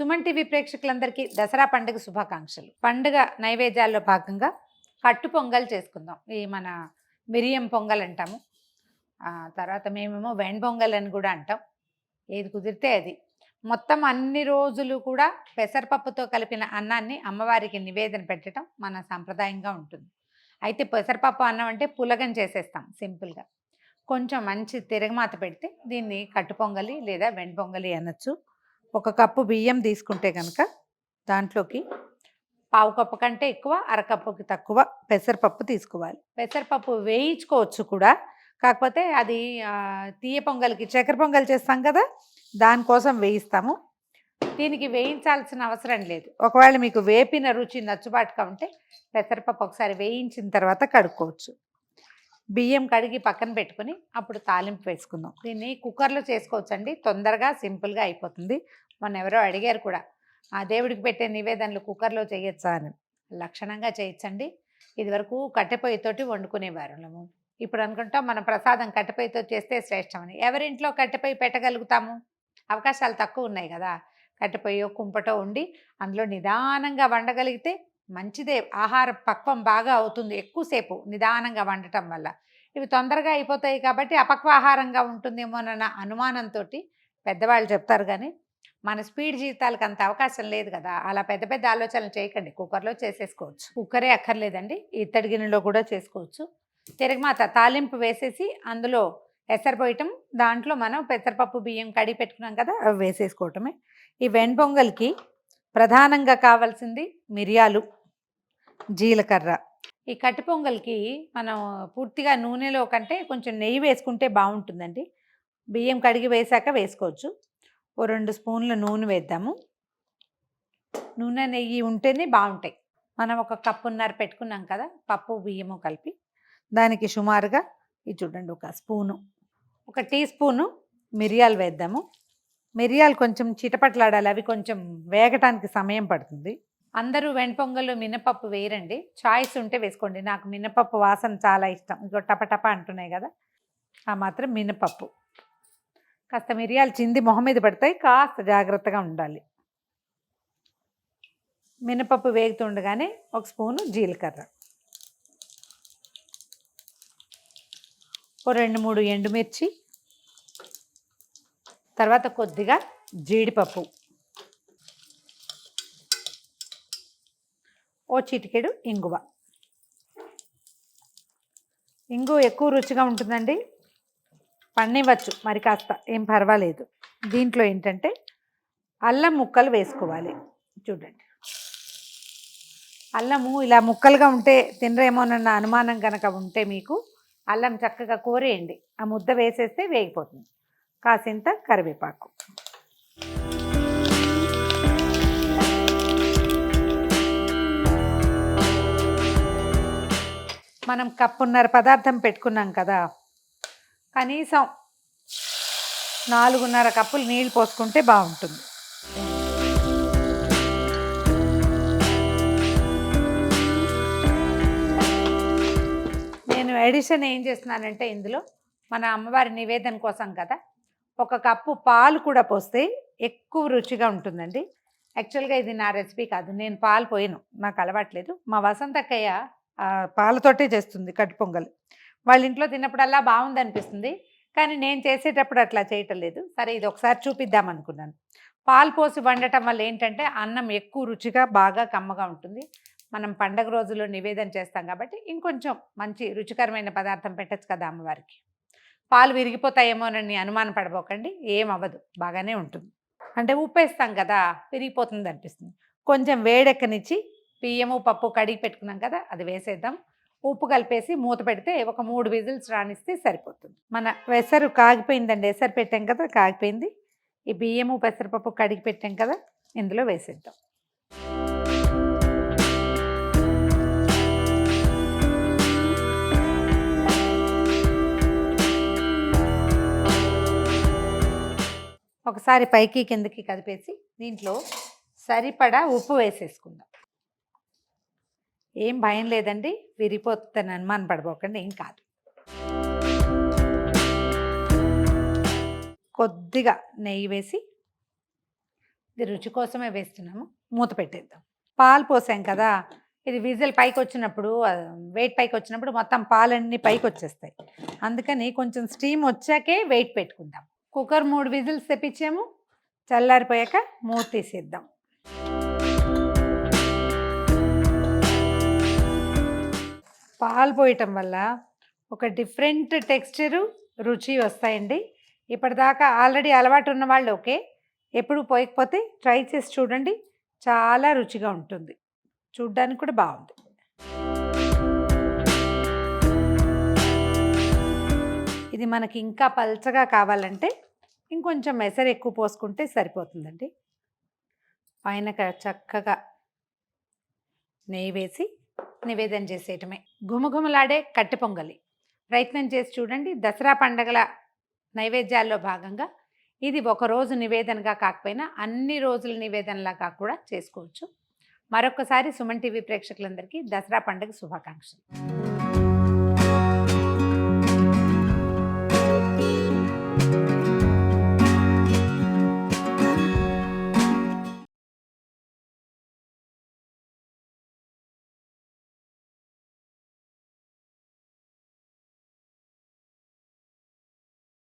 Suman TV ప్రేక్షకులందరికీ దసరా పండుగ శుభాకాంక్షలు. పండుగ నైవేద్యాల్లో భాగంగా కట్టు పొంగల్ చేసుకుందాం. ఈ మన మిరియం పొంగల్ అంటాము. తర్వాత మేమేమో వెన్ పొంగల్ అని కూడా అంటాం. ఏది కుదిరితే అది. మొత్తం అన్ని రోజులు కూడా పెసరపప్పుతో కలిపిన అన్నాన్ని అమ్మవారికి నివేదన పెట్టడం మన సాంప్రదాయంగా ఉంటుంది. అయితే పెసరపప్పు అన్నం అంటే పులగం చేసేస్తాం సింపుల్గా. కొంచెం మంచి తిరగమాత పెడితే దీన్ని కట్టు పొంగలి లేదా వెన్ పొంగలి అనొచ్చు. 1 కప్పు బియ్యం తీసుకుంటే కనుక దాంట్లోకి పావు కప్పు కంటే ఎక్కువ, అరకప్పుకి తక్కువ పెసరపప్పు తీసుకోవాలి. పెసరపప్పు వేయించుకోవచ్చు కూడా, కాకపోతే అది తీయ పొంగల్కి చక్కెర పొంగల్ చేస్తాం కదా, దానికోసం వేయిస్తాము. దీనికి వేయించాల్సిన అవసరం లేదు. ఒకవేళ మీకు వేపిన రుచి నచ్చుబాటుగా ఉంటే పెసరపప్పు ఒకసారి వేయించిన తర్వాత కడుక్కోవచ్చు. బియ్యం కడిగి పక్కన పెట్టుకుని అప్పుడు తాలింపు వేసుకుందాం. దీన్ని కుక్కర్లో చేసుకోవచ్చు అండి, తొందరగా సింపుల్గా అయిపోతుంది. మొన్న ఎవరో అడిగారు కూడా, ఆ దేవుడికి పెట్టే నివేదనలు కుక్కర్లో చేయొచ్చా అని. లక్షణంగా చేయొచ్చండి. ఇదివరకు కట్టెపొయ్యితోటి వండుకునేవారు. ఇప్పుడు అనుకుంటాం మన ప్రసాదం కట్టెపొయ్యితో చేస్తే శ్రేష్టమని. ఎవరింట్లో కట్టెపొయ్యి పెట్టగలుగుతాము? అవకాశాలు తక్కువ ఉన్నాయి కదా. కట్టెపొయ్యో కుంపటో ఉండి అందులో నిదానంగా వండగలిగితే మంచిదే. ఆహార పక్వం బాగా అవుతుంది ఎక్కువసేపు నిదానంగా వండటం వల్ల. ఇవి తొందరగా అయిపోతాయి కాబట్టి అపక్వ ఆహారంగా ఉంటుందేమోనన్న అనుమానంతో పెద్దవాళ్ళు చెప్తారు. కానీ మన స్పీడ్ జీవితాలకు అంత అవకాశం లేదు కదా. అలా పెద్ద పెద్ద ఆలోచనలు చేయకండి, కుక్కర్లో చేసేసుకోవచ్చు. కుక్కరే అక్కర్లేదండి, ఇత్తడి గిన్నెలో కూడా చేసుకోవచ్చు. తిరగమాత తాలింపు వేసేసి అందులో ఎసరు పోయటం, దాంట్లో మనం పెసరపప్పు బియ్యం కడిగి పెట్టుకున్నాం కదా అవి వేసేసుకోవటమే. ఈ వెన్ పొంగల్కి ప్రధానంగా కావాల్సింది మిరియాలు, జీలకర్ర. ఈ కట్టు పొంగల్కి మనం పూర్తిగా నూనెలో కంటే కొంచెం నెయ్యి వేసుకుంటే బాగుంటుందండి. బియ్యం కడిగి వేసాక వేసుకోవచ్చు. 2 స్పూన్ల నూనె వేద్దాము. నూనె నెయ్యి ఉంటేనే బాగుంటాయి. మనం 1 కప్పున్నర పెట్టుకున్నాం కదా పప్పు బియ్యము కలిపి, దానికి సుమారుగా ఇది చూడండి 1 స్పూను, 1 టీ స్పూను మిరియాలు వేద్దాము. మిరియాలు కొంచెం చిటపట్లాడాలి, అవి కొంచెం వేగటానికి సమయం పడుతుంది. అందరూ వెన్ పొంగల్లో మినపప్పు వేయరండి, చాయిస్ ఉంటే వేసుకోండి. నాకు మినపప్పు వాసన చాలా ఇష్టం. ఇంకో టపటప అంటున్నాయి కదా, ఆ మాత్రం మినపప్పు. కాస్త మిరియాలు చింది మొహం మీద పడతాయి, కాస్త జాగ్రత్తగా ఉండాలి. మినపప్పు వేగుతుండగానే 1 స్పూను జీలకర్ర, 2-3 ఎండుమిర్చి, తర్వాత కొద్దిగా జీడిపప్పు, చిటికెడు ఇంగువ. ఇంగువ ఎక్కువ రుచిగా ఉంటుందండి, పన్నివచ్చు మరి కాస్త, ఏం పర్వాలేదు. దీంట్లో ఏంటంటే అల్లం ముక్కలు వేసుకోవాలి. చూడండి, అల్లము ఇలా ముక్కలుగా ఉంటే తినరేమోనన్న అనుమానం కనుక ఉంటే మీకు అల్లం చక్కగా కోరేయండి. ఆ ముద్ద వేసేస్తే వేగిపోతుంది. కాసింత కరివేపాకు, మనం కప్పున్నర పదార్థం పెట్టుకున్నాం కదా, కనీసం 4.5 కప్పులు నీళ్ళు పోసుకుంటే బాగుంటుంది. నేను ఎడిషన్ ఏం చేస్తున్నానంటే ఇందులో మన అమ్మవారి నివేదన కోసం కదా 1 కప్పు పాలు కూడా పోస్తే ఎక్కువ రుచిగా ఉంటుందండి. యాక్చువల్గా ఇది నా రెసిపీ కాదు, నేను పాలు పోయను, నాకు అలవాట్లేదు. మా వసంతక్కయ్య పాలతోటే చేస్తుంది కట్టు పొంగల్. వాళ్ళ ఇంట్లో తిన్నప్పుడల్లా బాగుంది అనిపిస్తుంది, కానీ నేను చేసేటప్పుడు అట్లా చేయటం లేదు. సరే, ఇది ఒకసారి చూపిద్దాం అనుకున్నాను. పాలు పోసి వండటం వల్ల ఏంటంటే అన్నం ఎక్కువ రుచిగా బాగా కమ్మగా ఉంటుంది. మనం పండగ రోజుల్లో నివేదన చేస్తాం కాబట్టి ఇంకొంచెం మంచి రుచికరమైన పదార్థం పెట్టచ్చు కదా అమ్మవారికి. పాలు విరిగిపోతాయేమోనని అనుమానం పడబోకండి, ఏం అవ్వదు, బాగానే ఉంటుంది. అంటే ఉప్పు వేస్తాం కదా, విరిగిపోతుంది అనిపిస్తుంది. కొంచెం వేడెక్కనిచ్చి బియ్యము పప్పు కడిగి పెట్టుకున్నాం కదా అది వేసేద్దాం. ఉప్పు కలిపేసి మూత పెడితే 3 విజిల్స్ రానిస్తే సరిపోతుంది. మన ఎసరు కాగిపోయిందండి, ఎసరు పెట్టాం కదా కాగిపోయింది. ఈ బియ్యము పెసరపప్పు కడిగి పెట్టాం కదా ఇందులో వేసేద్దాం. ఒకసారి పైకి కిందకి కదిపేసి దీంట్లో సరిపడా ఉప్పు వేసేసుకుందాం. ఏం భయం లేదండి, విరిగిపోతుందని అనుమానం పడిపోకండి, ఏం కాదు. కొద్దిగా నెయ్యి వేసి ఇది రుచి కోసమే వేస్తున్నాము. మూత పెట్టేద్దాం. పాలు పోసాం కదా! ఇది విజిల్ పైకొచ్చినప్పుడు వెయిట్ పైకొచ్చినప్పుడు మొత్తం పాలన్నీ పైకొచ్చేస్తాయి. అందుకని కొంచెం స్టీమ్ వచ్చాకే వెయిట్ పెట్టుకుందాం. Cooker 3 whistles తెప్పించాము. చల్లారిపోయాక మూత తీసేద్దాం. పాలు పోయటం వల్ల ఒక డిఫరెంట్ టెక్స్చరు, రుచి వస్తాయండి. ఇప్పటిదాకా ఆల్రెడీ అలవాటు ఉన్న వాళ్ళు ఓకే. ఎప్పుడు పోయకపోతే ట్రై చేసి చూడండి. చాలా రుచిగా ఉంటుంది. చూడ్డానికి కూడా బాగుంది. ఇది మనకి ఇంకా పల్చగా కావాలంటే ఇంకొంచెం మెసరు ఎక్కువ పోసుకుంటే సరిపోతుందండి. పైన చక్కగా నెయ్యి వేసి నివేదన చేసేయటమే. గుమగుమలాడే కట్టె పొంగలి ప్రయత్నం చేసి చూడండి. దసరా పండగల నైవేద్యాల్లో భాగంగా ఇది ఒకరోజు నివేదనగా కాకపోయినా అన్ని రోజుల నివేదనలాగా కూడా చేసుకోవచ్చు. మరొకసారి సుమన్ టీవీ ప్రేక్షకులందరికీ దసరా పండుగ శుభాకాంక్షలు.